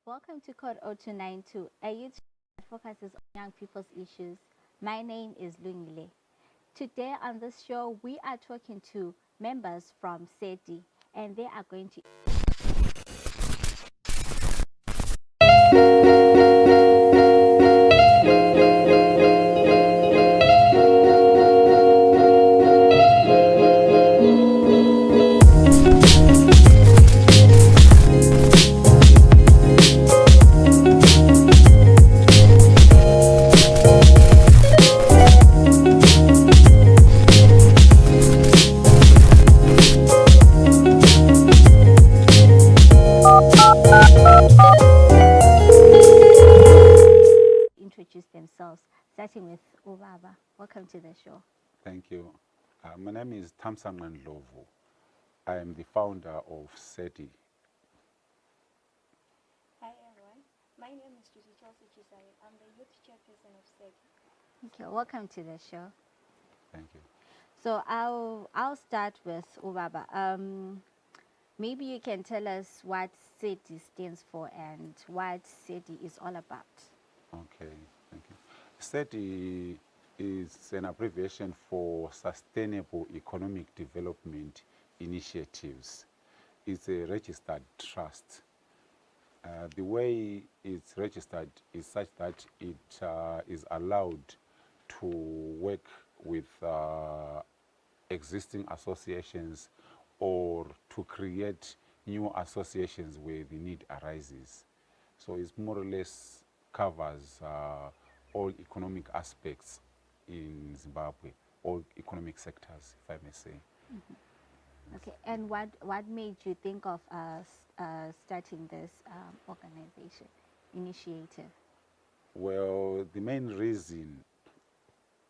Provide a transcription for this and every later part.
Welcome to Code 0292, a youth show that focuses on young people's issues. My name is Lungile. Today on this show, we are talking to members from SEDI, and they are going to introduce themselves, starting with Ubaba. Welcome to the show. Thank you. My name is Thamsanqa Ndlovu. I am the founder of SEDI. Hi everyone, my name is Chelsy Chisare. I'm the youth chairperson of SEDI. Thank you. Welcome to the show. Thank you. So I'll start with Ubaba. Maybe you can tell us what SEDI stands for and what SEDI is all about. Okay, thank you. SEDI is an abbreviation for Sustainable Economic Development Initiatives. It's a registered trust. The way it's registered is such that it is allowed to work with existing associations or to create new associations where the need arises. So it's more or less covers all economic aspects in Zimbabwe, all economic sectors, if I may say. Mm-hmm. Okay, and what made you think of starting this organization, initiative? Well, the main reason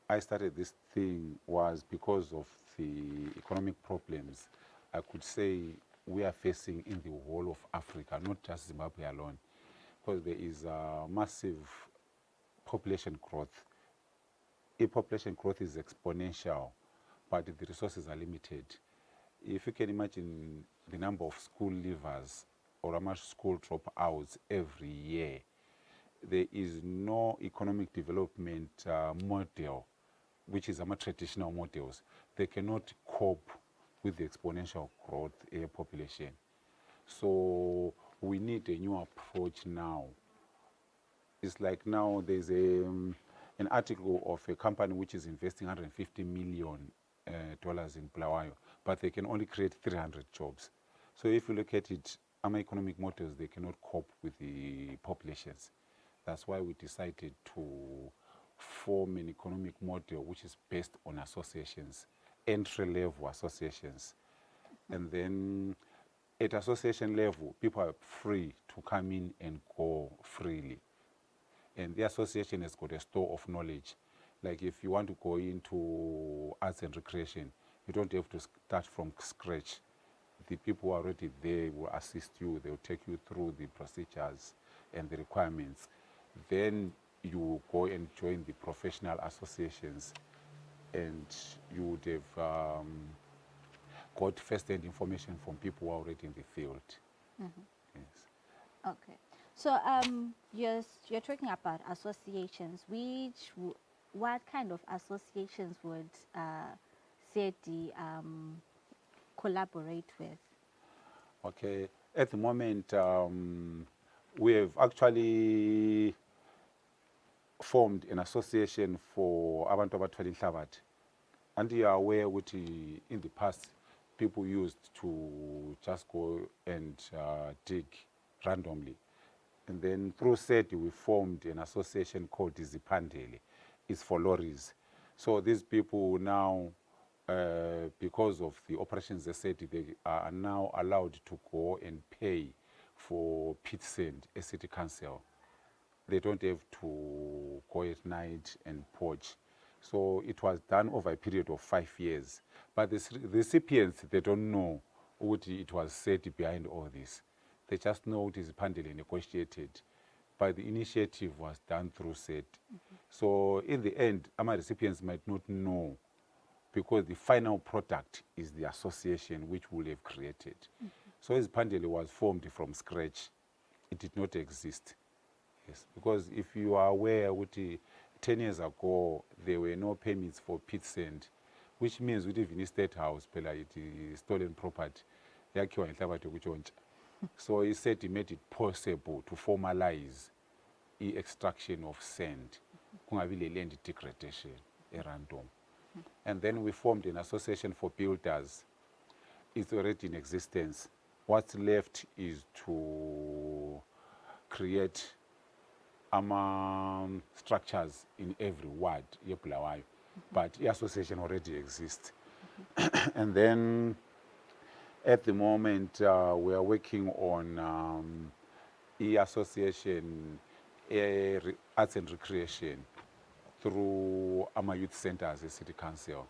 I started this thing was because of the economic problems I could say we are facing in the whole of Africa, not just Zimbabwe alone, because there is a massive population growth. If population growth is exponential, but the resources are limited. If you can imagine the number of school leavers or how much school dropouts every year, there is no economic development model, which is a more traditional models. They cannot cope with the exponential growth in population. So we need a new approach now. It's like now there's an article of a company which is investing $150 million in Bulawayo, but they can only create 300 jobs. So if you look at it, our economic models, they cannot cope with the populations. That's why we decided to form an economic model which is based on associations, entry-level associations. And then at association level, people are free to come in and go freely. And the association has got a store of knowledge. Like if you want to go into arts and recreation, you don't have to start from scratch. The people already there will assist you. They will take you through the procedures and the requirements. Then you go and join the professional associations, and you would have got first-hand information from people who are already in the field. Mm-hmm. Yes. Okay. So you're talking about associations. What kind of associations would SEDI collaborate with? Okay. At the moment, we have actually formed an association for abantu abathwala inhlabathi. And you are aware that in the past, people used to just go and dig randomly. And then through SEDI, we formed an association called Zipandele. It's for lorries. So these people now, because of the operations they said, they are now allowed to go and pay for pit sand as city council. They don't have to go at night and poach. So it was done over a period of 5 years. But the recipients, they don't know what it was SEDI behind all this. They just know it is Pandele negotiated. But the initiative was done through SEDI. Mm-hmm. So in the end, our recipients might not know, because the final product is the association which we have created. Mm-hmm. So as Pandele was formed from scratch. it did not exist. Yes, because if you are aware, 10 years ago, there were no permits for pit sand, which means even state house, it is stolen property. So he said he made it possible to formalize the extraction of sand, kungabi le land degradation, random. And then we formed an association for builders. It's already in existence. What's left is to create structures in every ward, but the association already exists. And then at the moment, we are working on the association arts and recreation through our youth centers at City Council.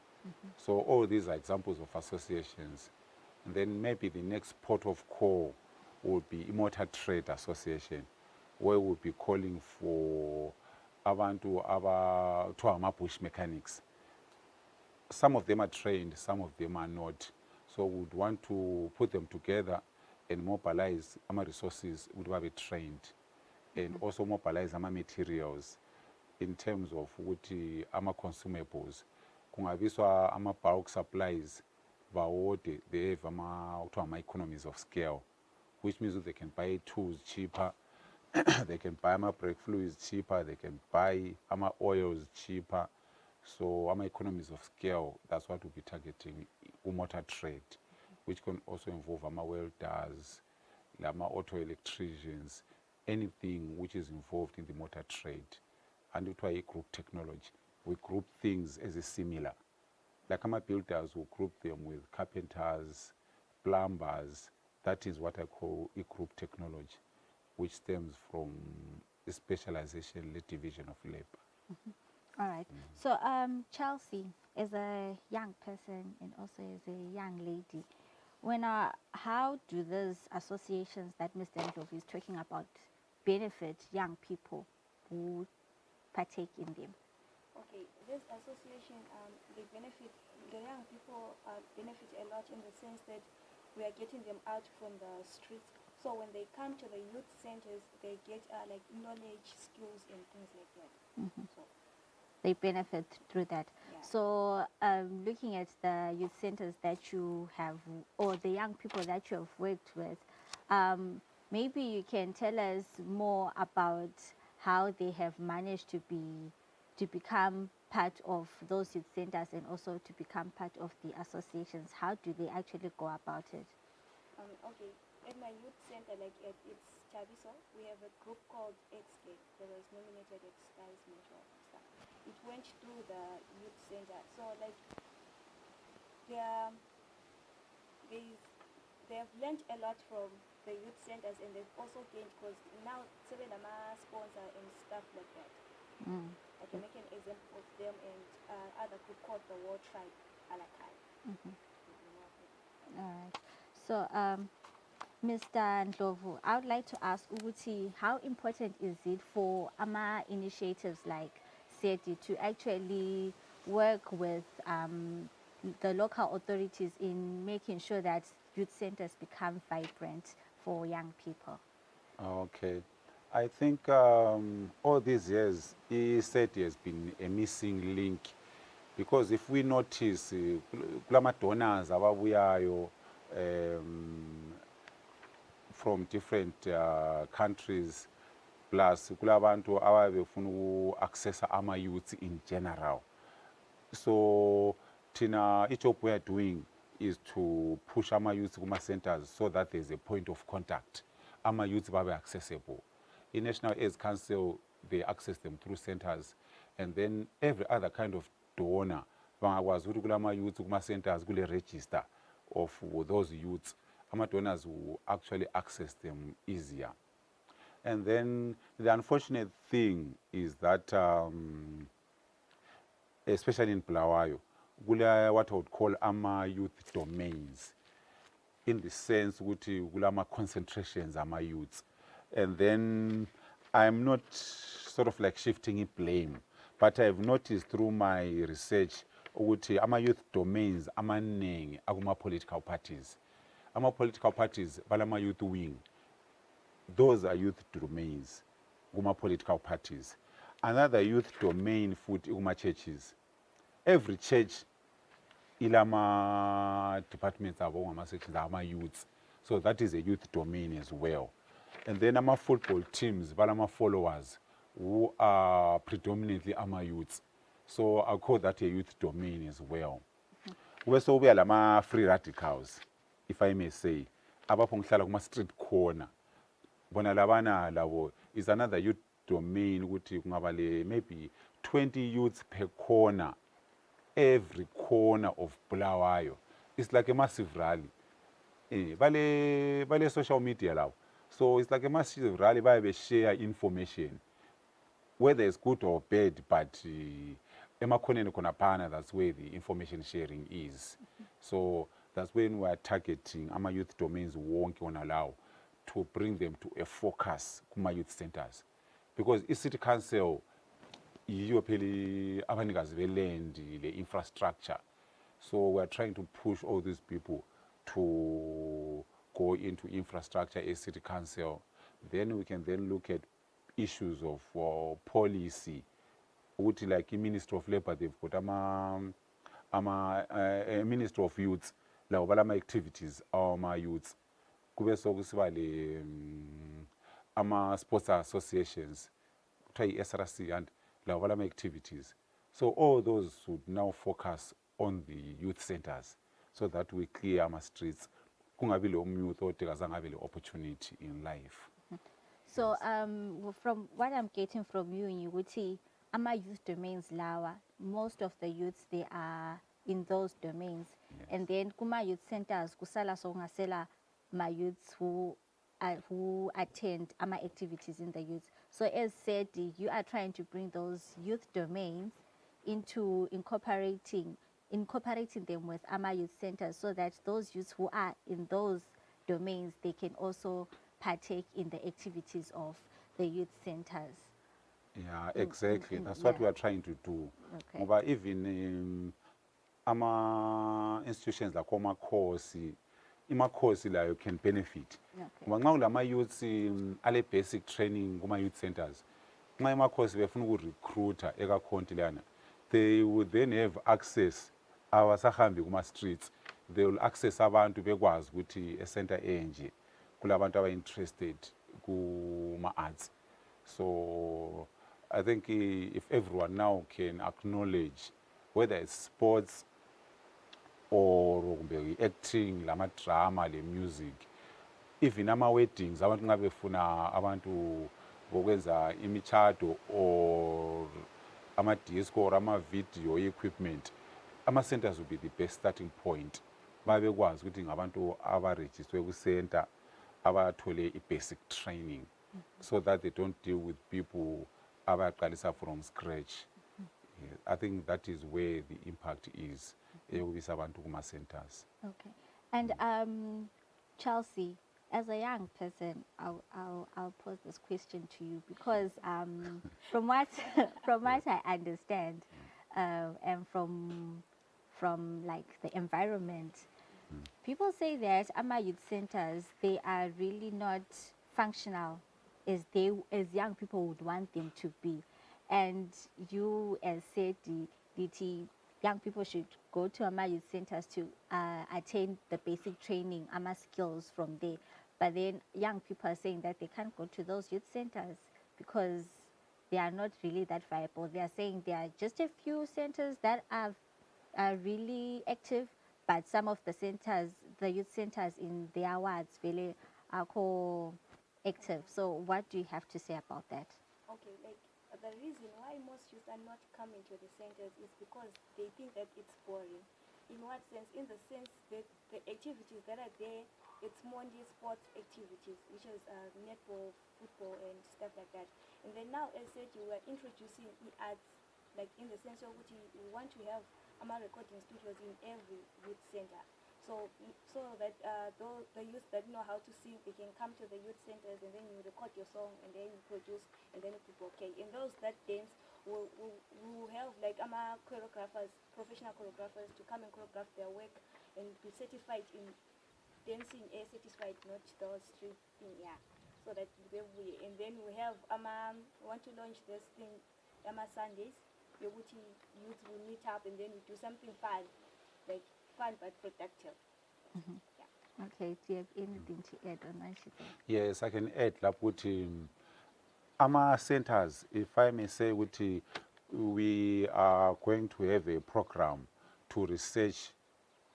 So all these are examples of associations. And then maybe the next port of call will be Motor Trade Association, where we'll be calling for bush mechanics. Some of them are trained, some of them are not. So we'd want to put them together and mobilize our resources would be trained, and also mobilize our materials in terms of our consumables. Kungabiswa ama bulk supplies, they have ama economies of scale, which means that they can buy tools cheaper, they can buy my brake fluids cheaper, they can buy my oils cheaper. So our economies of scale, that's what we'll be targeting, motor trade, which can also involve our welders, our auto electricians, anything which is involved in the motor trade. And it was a group technology. We group things as a similar. Like our builders, we group them with carpenters, plumbers. That is what I call a group technology, which stems from the specialization division of labor. All right. So, Chelsy, as a young person and also as a young lady, how do those associations that Mr. Ndlovu is talking about benefit young people who partake in them? Okay, this association, the young people benefit a lot in the sense that we are getting them out from the streets. So when they come to the youth centers, they get like knowledge, skills, and things like that. So they benefit through that. Yeah. So looking at the youth centers that you have, or the young people that you have worked with, maybe you can tell us more about how they have managed to become part of those youth centers and also to become part of the associations. How do they actually go about it? Okay, at my youth center, like it's Chabiso, we have a group called SEDI that was nominated as Skies Mentor stuff. It went to the youth center. So like they have learned a lot from the youth centers, and they've also gained, because now seven sponsor and stuff like that. I can make an example of them and other group called the War Tribe, Asakhe. All right. So, Mr. Ndlovu, I would like to ask Uguti, how important is it for AMA initiatives like SEDI to actually work with the local authorities in making sure that youth centers become vibrant for young people? Okay. I think all these years, SEDI has been a missing link, because if we notice, kulama donors ababuyayo from different countries, plus kulabantu ababefuna access ama youth in general. So tina, each job we are doing is to push ama youth kuma centers so that there's a point of contact. Ama youth are accessible. In National AIDS Council, they access them through centers, and then every other kind of donor was youth kuma centers gule register of those youths. Ama donors will actually access them easier. And then the unfortunate thing is that especially in Bulawayo, gula what I would call ama youth domains, in the sense ukuthi gulama concentrations ama youths. And then I'm not sort of like shifting blame, but I've noticed through my research ukuthi ama youth domains amaningi akuma political parties. Ama political parties balama youth wing. those are youth domains kuma-political parties. Another youth domain futhi kuma-churches. Every church ilama departments abo ngama-sections ama-youths, so that is a youth domain as well. And then ama-football teams balama followers who are predominantly ama-youths, so I call that a youth domain as well. So we are lama free radicals, if I may say, abapho ngihlala kuma-street corner. Bona labana labo is another youth domain ukuthi kungaba le maybe 20 youths per corner, every corner of Bulawayo. It's like a massive rally. Bale social media labo. So it's like a massive rally where they share information, whether it's good or bad, but emakhoneni khona phana, that's where the information sharing is. So that's when we are targeting ama youth domains wonke wona lawo to bring them to a focus kuma youth centers, because i-city council yiyo phela abanikazi beland le infrastructure. So we are trying to push all these people to go into infrastructure as city council. Then we can then look at issues of policy. Like in Ministry of Labor, they've got Ministry of Youth, la balama activities my youths. Kube sokusiba le ama sports associations, try SRC and la balama activities. So all those should now focus on the youth centers so that we clear our streets. Kungabi lo youth otekazangabe le opportunity in life. So from what I'm getting from you, you would see ama youth domains lawa, most of the youths they are in those domains. Yes. And then kuma youth centers kusala so ngasela my youths who attend ama activities in the youth. So as SEDI, you are trying to bring those youth domains into incorporating them with ama youth centers, so that those youths who are in those domains, they can also partake in the activities of the youth centers. Yeah, exactly. That's what we are trying to do. Okay. But even ama institutions like Kosi, imakhosi la you can benefit. Ngoba nxa kulama youths ale basic training kuma youth centers, nxa imakhosi befuna ukurecruiter ekakhonti lana, they would then have access awasahambi kuma streets. They will access abantu bekwazi ukuthi center enje kulabantu aba interested kuma arts. So I think if everyone now can acknowledge whether it's sports or acting, lama drama, le music, even ama weddings, abantu nxa befuna abantu bokwenza imitshato or ama disco or ama video equipment, ama centers will be the best starting point. Babekwazi ukuthi ngabantu abaregistrwe ku center abathole i-basic training, so that they don't deal with people abaqalisa from scratch. Yeah, I think that is where the impact is. Abantu kuma centers. Okay. And Chelsy, as a young person, I'll pose this question to you, because from what I understand, and from like the environment, people say that ama youth centers, they are really not functional as young people would want them to be. And you as SEDI, young people should go to ama youth centers to attain the basic training, ama skills from there. But then young people are saying that they can't go to those youth centers because they are not really that viable. They are saying there are just a few centers that are really active, but some of the centers, the youth centers in their wards, really are active. So what do you have to say about that? Okay, like the reason why most youth are not coming to the centers is because they think that it's boring. In what sense? In the sense that the activities that are there, it's mainly sports activities, which is netball, football, and stuff like that. And then now, as said, we are introducing arts, like in the sense of which we want to have recording studios in every youth center. So that the youth that know how to sing, they can come to the youth centers, and then you record your song, and then you produce, and then it will be okay. And those that dance will have like choreographers, professional choreographers, to come and choreograph their work and be certified in dancing, certified, not the street thing. Yeah. so that and then we have want to launch this thing Sundays. Youth will meet up and then we do something fun, like fun but productive. Yeah. Okay, do you have anything to add on that? Yes, I can add ukuthi ama centers, if I may say, ukuthi we are going to have a program to research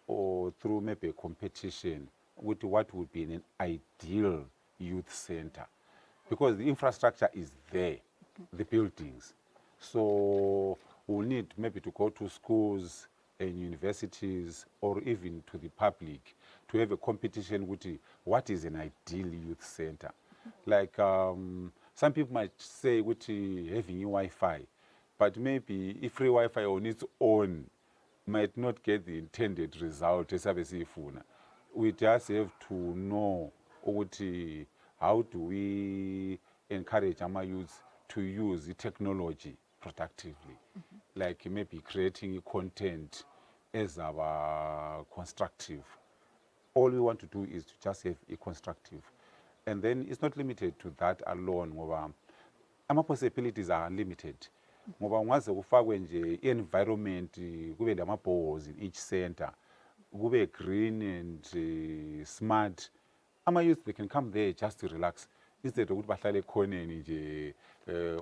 or through maybe a competition with what would be an ideal youth center, because the infrastructure is there, the buildings. So we'll need maybe to go to schools and universities or even to the public to have a competition with what is an ideal youth center. Like some people might say with having Wi-Fi, but maybe if free Wi-Fi on its own might not get the intended result. We just have to know how do we encourage our youth to use the technology productively, like maybe creating content as our constructive. All we want to do is to just have a constructive, and then it's not limited to that alone. Our possibilities are unlimited. Ngoba ungaze kufakwe nje environment kube lama-balls in each center, kube green and smart. Ama youth, they can come there just to relax instead of ukuthi bahlale ekhoneni nje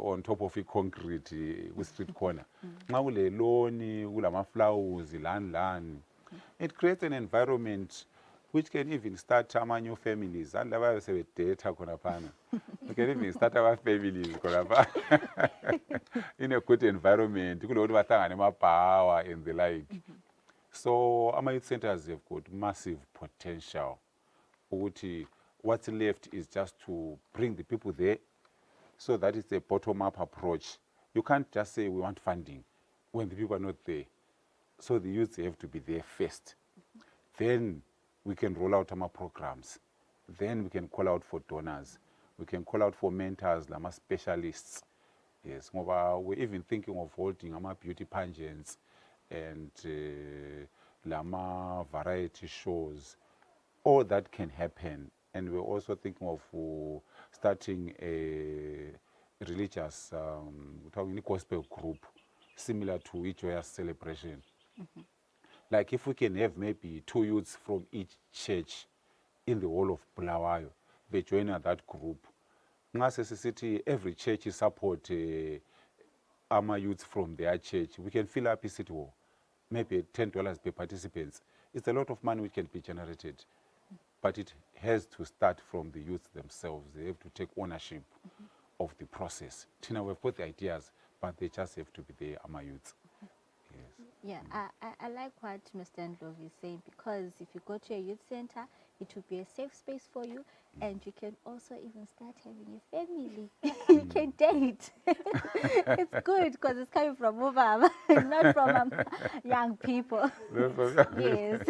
on top of concrete ku-street corner. Nxa kule lawn, kulama-flowers, lani. It creates an environment which can even start new families. And laba sebedata khonaphana. We can even start our families in a good environment. Kulokuthi bahlangane ema-power and the like. So our youth centers have got massive potential. What's left is just to bring the people there. So that is a bottom-up approach. You can't just say we want funding when the people are not there. So the youth have to be there first. Then we can roll out our programs. Then we can call out for donors. We can call out for mentors, lama specialists. Yes, we're even thinking of holding our beauty pageants and lama variety shows. All that can happen. And we're also thinking of starting a religious gospel group similar to each year's celebration. Like if we can have maybe 2 youths from each church in the whole of Bulawayo, they join that group. Ngase city, every church is support our youths from their church. We can fill up a city hall, maybe $10 per participants. It's a lot of money which can be generated, but it has to start from the youth themselves. They have to take ownership of the process. Tina, we've got the ideas, but they just have to be there, our youths. Yeah, I like what Mr. Ndlovu is saying, because if you go to a youth center, it will be a safe space for you, and you can also even start having a family. You can date. It's good because it's coming from Mubaba, not from young people. Yes.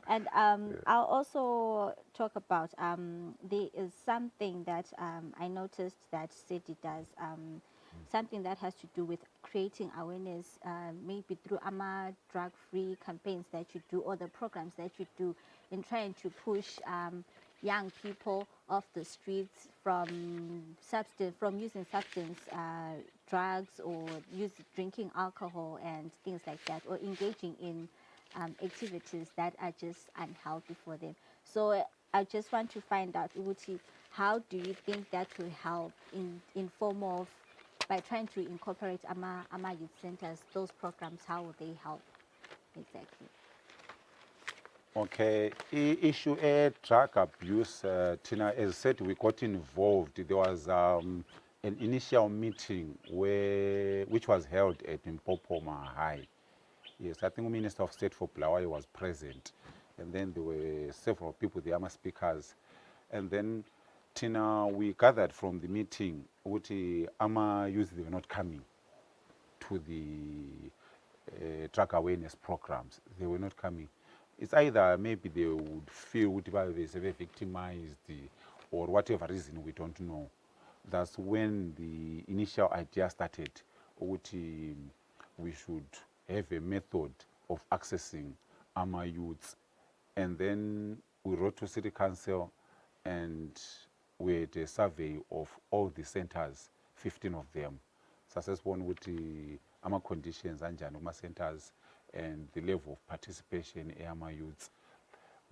And I'll also talk about, there is something that I noticed that SEDI does, something that has to do with creating awareness, maybe through drug-free campaigns that you do, or the programs that you do, in trying to push young people off the streets from using substance, drugs, or drinking alcohol and things like that, or engaging in activities that are just unhealthy for them. So I just want to find out, Uguti, how do you think that will help in form of, by trying to incorporate ama youth centers, those programs, how will they help exactly? Okay, issue drug abuse, Tina, as said, we got involved. There was an initial meeting which was held at Mpopoma High. Yes, I think the Minister of State for Bulawayo was present, and then there were several people, the AMA speakers, and then Tina, we gathered from the meeting what AMA youth, they were not coming to the drug awareness programs. They were not coming. It's either maybe they would feel they're victimized, or whatever reason, we don't know. That's when the initial idea started. We should have a method of accessing our youths. And then we wrote to City Council, and we had a survey of all the centers, 15 of them. Sasesibona ukuthi ama-conditions anjani kuma-centers and the level of participation eyama-youths.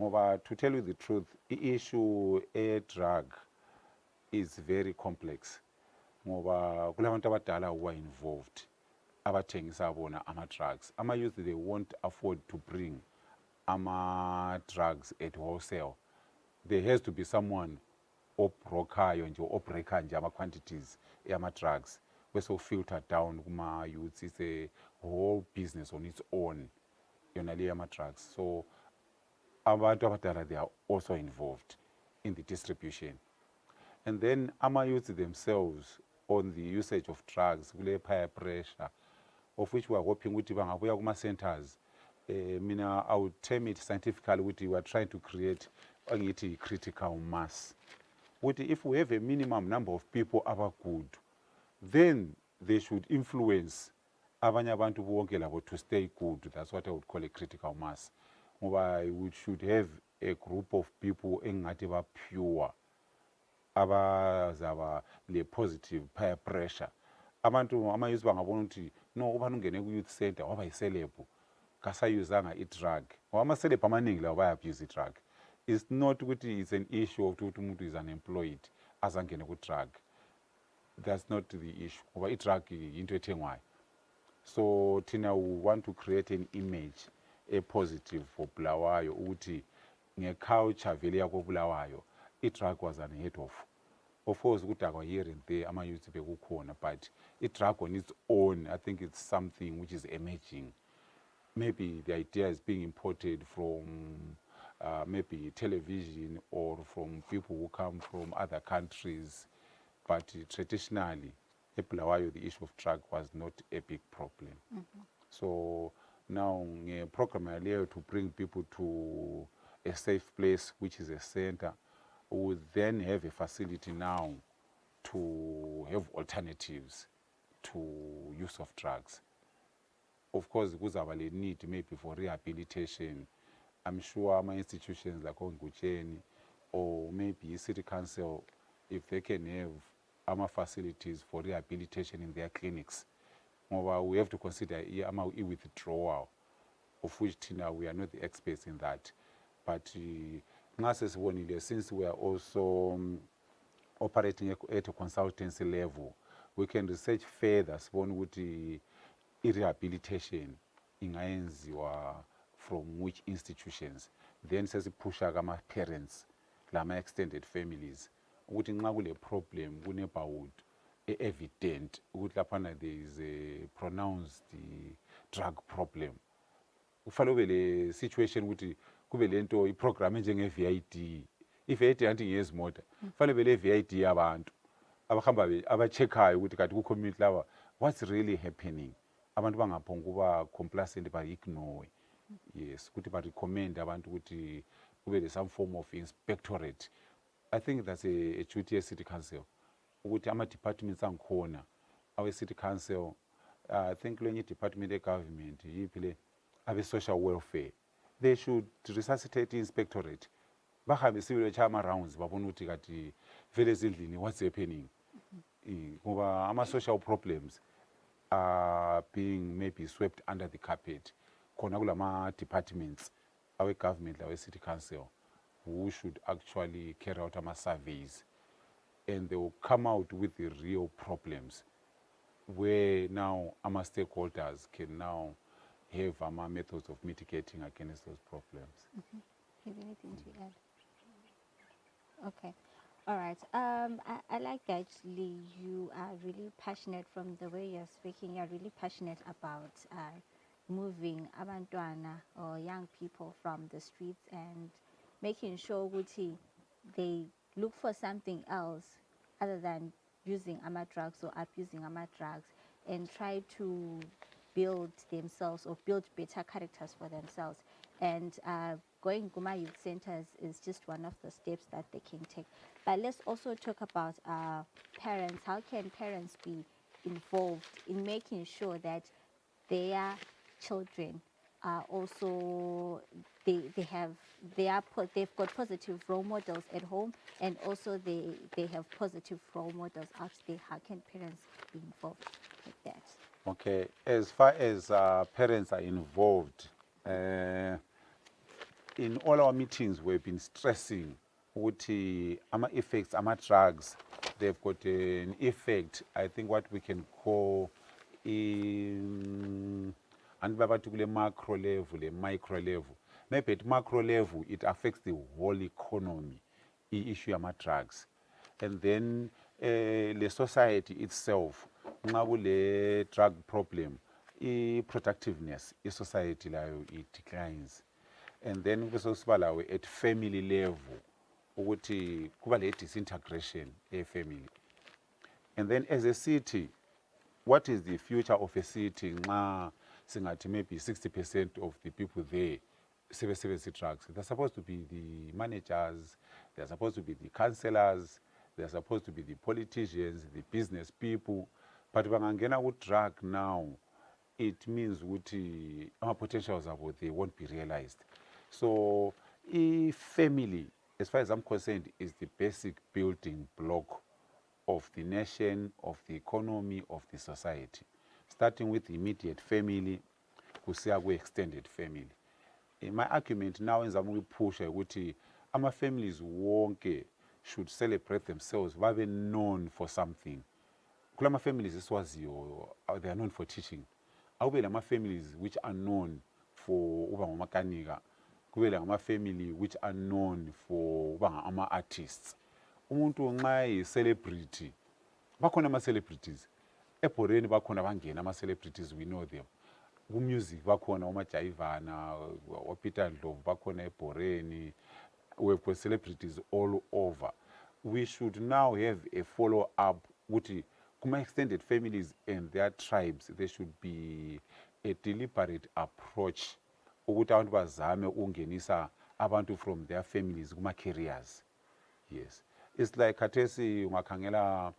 Ngoba to tell you the truth, i-issue drug is very complex. Ngoba kulabantu abadala who are involved, abathengisa bona ama-drugs. Ama-youth, they won't afford to bring ama-drugs at wholesale. There has to be someone obrokayo nje obreaka nje ama-quantities yama-drugs bese filter down kuma-youths. It's a whole business on its own, yona le yama-drugs. So abantu abadala, they are also involved in the distribution. And then ama-youths themselves on the usage of drugs, kule peer pressure, of which we are hoping ukuthi bangabuya kuma-centers. Mina, I would term it scientifically ukuthi we are trying to create angithi critical mass. If we have a minimum number of people good, then they should influence abanye abantu bonke labo to stay good. That's what I would call a critical mass. We should have a group of people engathi ba pure, abazaba le positive peer pressure. Abantu ama-youth bangabona ukuthi no, ubani ungene ku-youth center waba yiselebhu kasayuzanga i-drug. Ama-celeb amaningi lawo baya-abuse i-drug. It's not ukuthi it's an issue of ukuthi umuntu is unemployed azangene ku-drug. That's not the issue. Ngoba i-drug into ethengwayo. So thina we want to create an image positive for Bulawayo ukuthi nge-culture vele yakho Bulawayo i-drug was unheard of. Of course kudakwa here and there ama-youth bekukhona, but i-drug on its own, I think it's something which is emerging. Maybe the idea is being imported from maybe television or from people who come from other countries, but traditionally in Bulawayo the issue of drug was not a big problem. So now a program earlier to bring people to a safe place, which is a center, would then have a facility now to have alternatives to use of drugs. Of course, kuzaba le need maybe for rehabilitation. I'm sure my institutions like Ongucheni or maybe City Council, if they can have facilities for rehabilitation in their clinics. We have to consider withdrawal, of which we are not the experts in that. But since we are also operating at a consultancy level, we can research further ukuthi rehabilitation ingayenziwa from which institutions. Then sesiphusha kama-parents lama-extended families ukuthi nxa kule problem kune-neighborhood evident ukuthi laphana there is a pronounced drug problem. Kufanele ube le situation ukuthi kube lento iprogram njenge-VID. I-VID anti ngezimota. Kufanele ube le VID yabantu abahamba abacheckayo ukuthi kati ku-community laba what's really happening. Abantu bangaphonga kuba complacent ba-ignore. Yes, ukuthi ba-recommend abantu ukuthi kube some form of inspectorate. I think that's a duty ye-City Council. Ukuthi ama-departments angikhona awe-City Council, I think lenye department government yiphile abe-social welfare, they should resuscitate inspectorate. Bahambe sibile chama rounds babona ukuthi kati vele ezindlini what's happening. Ngoba ama-social problems are being maybe swept under the carpet. Khona kulama-departments awe-government lawe-City Council who should actually carry out ama-surveys, and they will come out with the real problems where now our stakeholders can now have our methods of mitigating against those problems. Have anything to add? Okay. All right. I like actually you are really passionate from the way you're speaking. You're really passionate about moving abantwana or young people from the streets and making sure they look for something else other than using ama drugs or abusing ama drugs, and try to build themselves or build better characters for themselves. And going Guma Youth Centers is just one of the steps that they can take. But let's also talk about parents. How can parents be involved in making sure that their children are also they've got positive role models at home, and also they have positive role models out there. How can parents be involved with that? Okay, as far as parents are involved, uh, in all our meetings we've been stressing ukuthi ama-effects ama-drugs, they've got an effect, I think what we can call in andibabathi kule macro level, le micro level. Maybe at macro level it affects the whole economy, i-issue yama-drugs. And then the society itself, nxa kule drug problem, i-productiveness, i-society layo it declines. And then kube sokusiba lawo at family level ukuthi kuba le disintegration e-family. And then as a city, what is the future of a city nxa singathi maybe 60% of the people there sebesebenzisa drugs? They're supposed to be the managers, they're supposed to be the councillors, they're supposed to be the politicians, the business people. But bangangena ku-drug now, it means ukuthi ama-potentials abo, they won't be realized. So family, as far as I'm concerned, is the basic building block of the nation, of the economy, of the society. Starting with the immediate family, kusiya ku-extended family. My argument now is I'm push ukuthi ama-families wonke should celebrate themselves, babe known for something. Kula ma-families esiwaziyo, they are known for teaching. Awube lama-families which are known for uba ngomakanika, kube lama-family which are known for uba ama-artists. Umuntu nxa yi-celebrity, bakhona ama-celebrities. Ebhoreni bakhona bangena ama-celebrities, we know them. Ku-music bakhona omajayivana, opeter Ndlovu bakhona ebhoreni. We've got celebrities all over. We should now have a follow-up ukuthi kuma-extended families and their tribes, there should be a deliberate approach ukuthi abantu bazame ukungenisa abantu from their families kuma-careers. Yes, it's like khathesi ungakhangela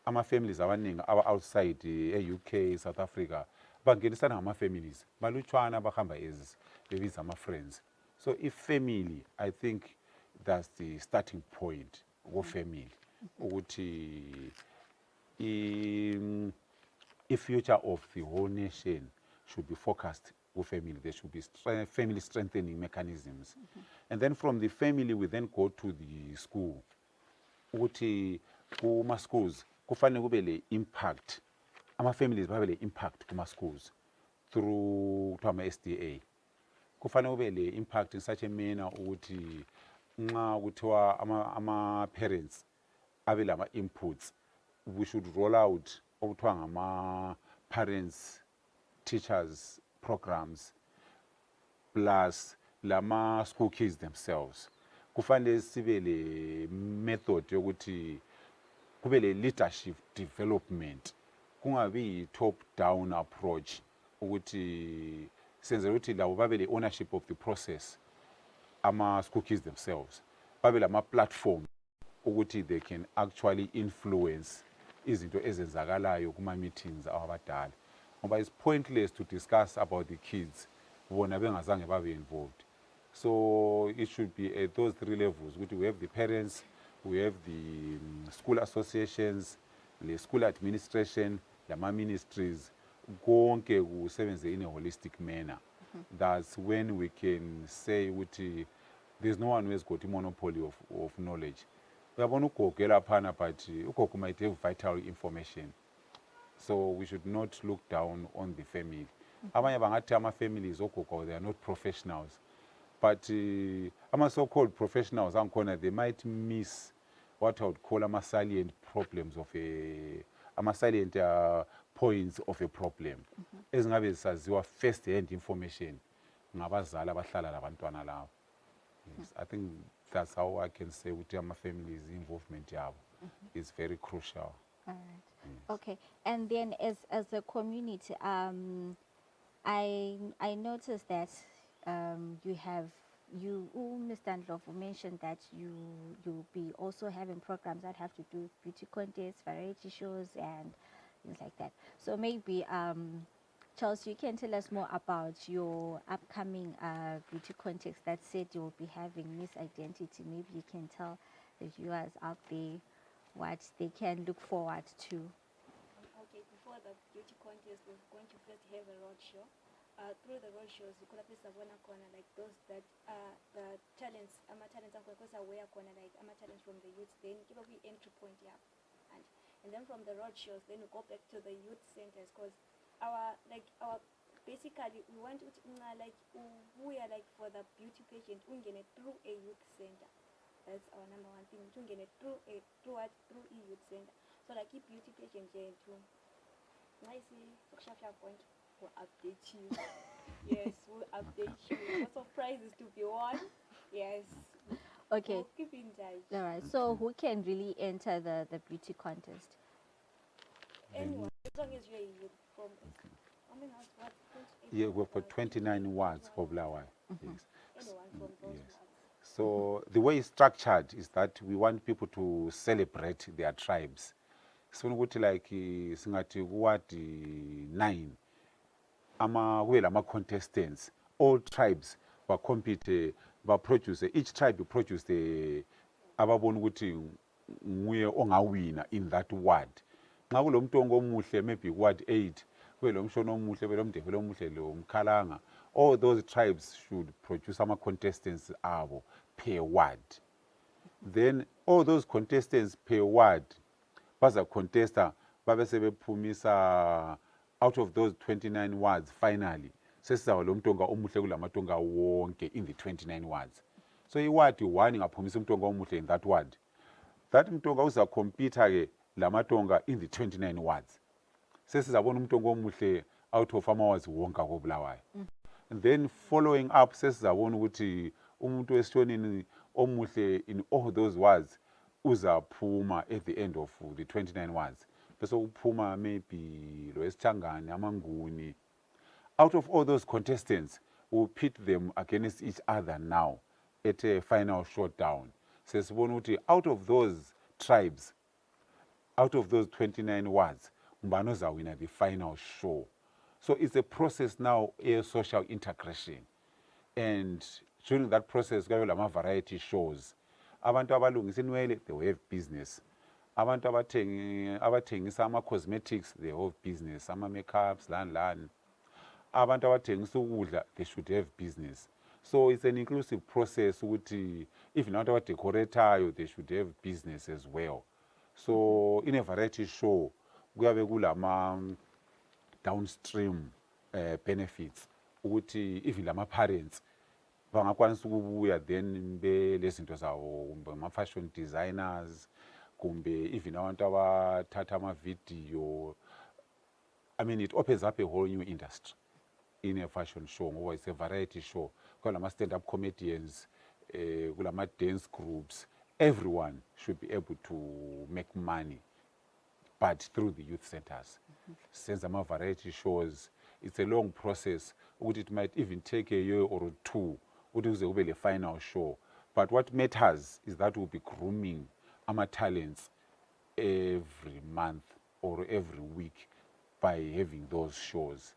ama-families abaningi aba-outside e-UK, South Africa, bangenisana ngama-families balutshwana bahamba as bebiza ama-friends. So if family, I think that's the starting point of family ukuthi future of the whole nation should be focused with family. There should be family strengthening mechanisms. And then from the family, we then go to the school. Ukuthi kuma schools, kufanele kube le impact. Ama-families babe le impact kuma schools through ama-SDA. Kufanele kube le impact in such a manner ukuthi nxa kuthiwa ama-parents abe lama-inputs, we should roll out okuthiwa ngama-parents teachers programs plus lama school kids themselves. Kufanele sibe le method yokuthi kube le leadership development, kungabi top down approach ukuthi senze ukuthi labo babe le ownership of the process, ama school kids themselves babe lama platform ukuthi they can actually influence izinto ezenzakalayo kuma meetings abadala. Ngoba it's pointless to discuss about the kids bona bengazange babe involved. So it should be at those three levels. We have the parents, we have the school associations, the school administration, lama ministries, konke kusebenze in a holistic manner. That's when we can say ukuthi there's no one who has got a monopoly of knowledge. Uyabona ugogo laphana, but ugogo might have vital information. So we should not look down on the family. Abanye bangathi ama-families ogogo, they are not professionals. But ama so-called professionals angikhona, they might miss what I would call ama-salient problems of ama-salient points of a problem. Ezingabe zisaziwa first-hand information ngabazali abahlala labantwana labo. Yes, I think that's how I can say ukuthi ama-families involvement yabo is very crucial. All right. Yes. Okay. And then as a community, I noticed that Mr. Ndlovu mentioned that you'll be also having programs that have to do with beauty contests, variety shows, and things like that. So maybe Chelsy, you can tell us more about your upcoming beauty contest that said you will be having Miss Identity. Maybe you can tell the viewers out there what they can look forward to. Okay, before the beauty contest, we're going to first have a road show. Through the road shows, you could have corner like those that the talents, talents are because aware corner like talents from the youth. Then give a entry point, yeah, and then from the road shows, then we go back to the youth centers because our basically we want to like we are like for the beauty pageant, we get it through a youth center. That's our number one thing. To get it through a youth center. So like keep beauty pageant too. I see point. We'll update you. Yes, we'll update you. Lots of prizes to be won. Yes. Okay. We'll keep in touch. All right. So who can really enter the beauty contest? Anyone, as long as you're a youth from what? Yeah, we've got 29 wards for Blawa. Yes. Anyone from those Yes. wards. So the way it's structured is that we want people to celebrate their tribes. So like singati ward 9 ama contestants, all tribes compete produce, each tribe produce the ababona ukuthi nguye ongawina in that ward. Nxa kulo mntu omuhle maybe ward 8 kube lo mshono omuhle kube lo mdevelo omuhle lo mkhalanga, all those tribes should produce ama contestants abo per ward. Then all those contestants per ward baza contester babe sebephumisa out of those 29 wards finally sesizawa lo mntonga omuhle kulamatonga wonke in the 29 wards. So iward 1 ngaphumisa umntonga omuhle in that ward, that mntonga uza compete ke lamatonga in the 29 wards. Sesizabona umntonga omuhle out of ama-wards wonke akobulawayo. And then following up sesizabona ukuthi umuntu wesishonini omuhle in all those wards uzaphuma at the end of the 29 wards. Bese uphuma maybe lo esithangane amanguni. Out of all those contestants, we'll pit them against each other now at a final showdown. Sesibona ukuthi out of those tribes, out of those 29 wards, mbano zawina the final show. So it's a process now, a social integration. And during that process, there are variety shows. Abantu abalungisa inwele, they will have business. Abantu abathengisa ama-cosmetics, they have business. Ama-makeups, lan. Abantu abathengisa ukudla, they should have business. So it's an inclusive process ukuthi even abantu abadecoratayo, they should have business as well. So in a variety show, kuyabe kulama downstream benefits ukuthi even lama parents bangakwanisa ukubuya then belezinto zawo kumbe ama-fashion designers kumbe even abantu abathatha ama-video. I mean, it opens up a whole new industry in a fashion show ngoba it's a variety show. Kulama stand-up comedians, kulama dance groups, everyone should be able to make money, but through the youth centers. Since I'm a variety shows, it's a long process. It might even take a year or two to be the final show. But what matters is that we'll be grooming our talents every month or every week by having those shows.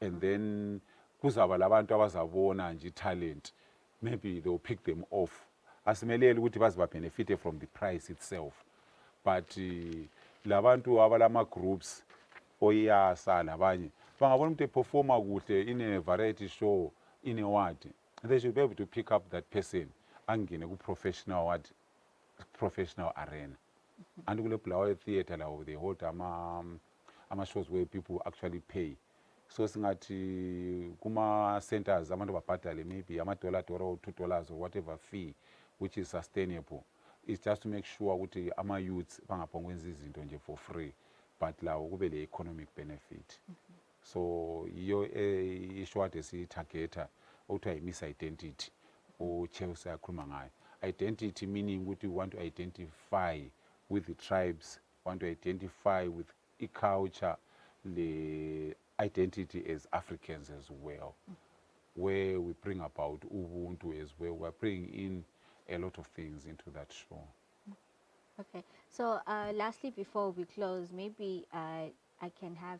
And then kuzaba labantu abazabona nje talent, maybe they'll pick them off. Asimelele ukuthi baziba benefit from the price itself. But labantu abalama groups oyasa labanye bangabona umuntu performa kuhle in a variety show in a ward, they should be able to pick up that person angene ku professional arena. And kule Blawa theater lawo they hold ama shows where people actually pay. So singathi kuma centers abantu babhadale maybe $1 or $2 or whatever fee which is sustainable. It's just to make sure ukuthi ama youths bangaphongwenza izinto nje for free, but lawo kube le economic benefit. So iyo ishwade sitargeta ukuthi miss identity o Chelsy akhuluma ngayo. Identity meaning ukuthi we want to identify with the tribes, want to identify with a culture, the identity as Africans as well, where we bring about Ubuntu as well. We're bringing in a lot of things into that show. Okay, so lastly, before we close, maybe I can have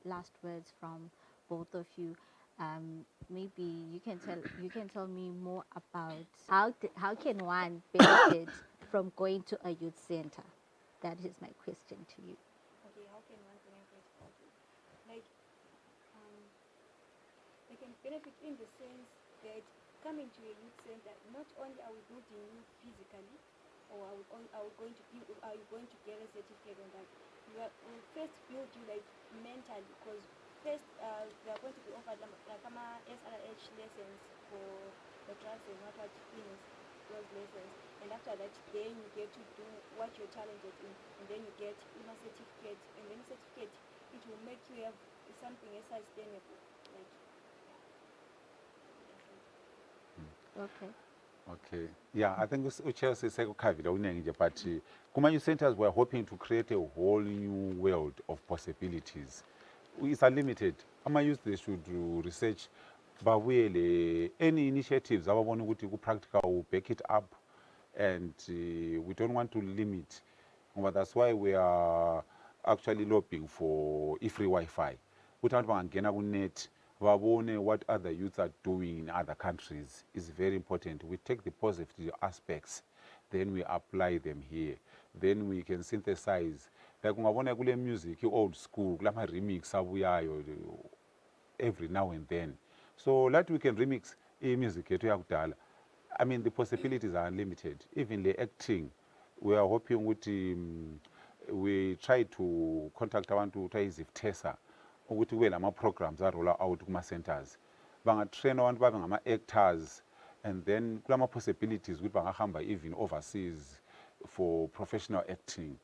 last words from both of you. Maybe you can tell me more about how can one benefit from going to a youth center? That is my question to you. Okay, how can one benefit? Okay. Like, they can benefit in the sense that coming to a youth center, not only are we building you physically, or are you going to get a certificate on that? We'll first build you like mentally, because first they are going to be offered like SRH lessons for the drugs and what things, those lessons, and after that then you get to do what you're talented in, and then you get a certificate, and then certificate it will make you have something sustainable, like. Okay. Okay. Yeah, I think Chelsy sekukhavile uningi nje, but kuma-youth centers we're hoping to create a whole new world of possibilities. It's unlimited. Ama-youth, they should do research, babuyele any initiatives ababona ukuthi ku-practical will back it up, and we don't want to limit. But that's why we are actually lobbying for free Wi-Fi. Ukuthi abantu bangangena ku-net babone what other youths are doing in other countries is very important. We take the positive aspects, then we apply them here. Then we can synthesize. Like ungabona kule music, old school, kulama remix abuyayo every now and then. So that we can remix music yethu yakudala. I mean, the possibilities are unlimited. Even the acting, we are hoping ukuthi we try to contact abantu uthiwa ukuthi kube lama programs arola out kuma-centers, bangatraina abantu babe ngama-actors, and then kulama possibilities ukuthi bangahamba even overseas for professional acting.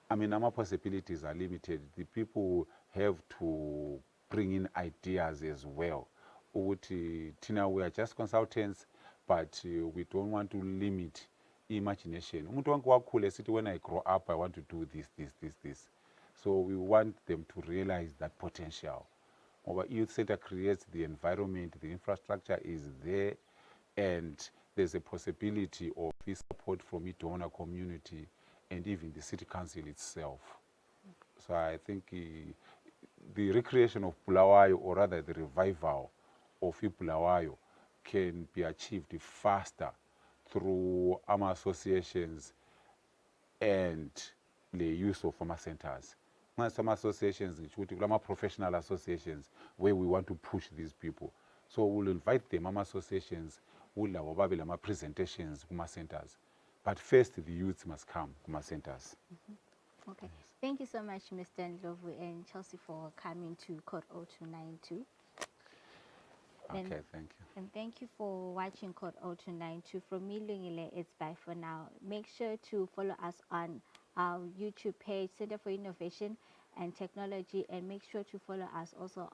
I mean, our possibilities are limited. The people have to bring in ideas as well. Ukuthi Tina, we are just consultants, but we don't want to limit imagination. Umuntu wangu wakhule sithi, when I grow up, I want to do this. So we want them to realize that potential. Our youth center creates the environment, the infrastructure is there, and there's a possibility of support from the donor community and even the city council itself. So I think the recreation of Bulawayo, or rather the revival of Bulawayo, can be achieved faster through AMA associations and the use of AMA centers. Some associations, professional associations, where we want to push these people. So we'll invite them, AMA associations, we'll have presentations, AMA centers. But first, the youth must come to my centers. Okay. Yes. Thank you so much, Mr. Ndlovu and Chelsy, for coming to Code 0292. Okay, thank you. And thank you for watching Code 0292. From me, Lungile, it's bye for now. Make sure to follow us on our YouTube page, Center for Innovation and Technology, and make sure to follow us also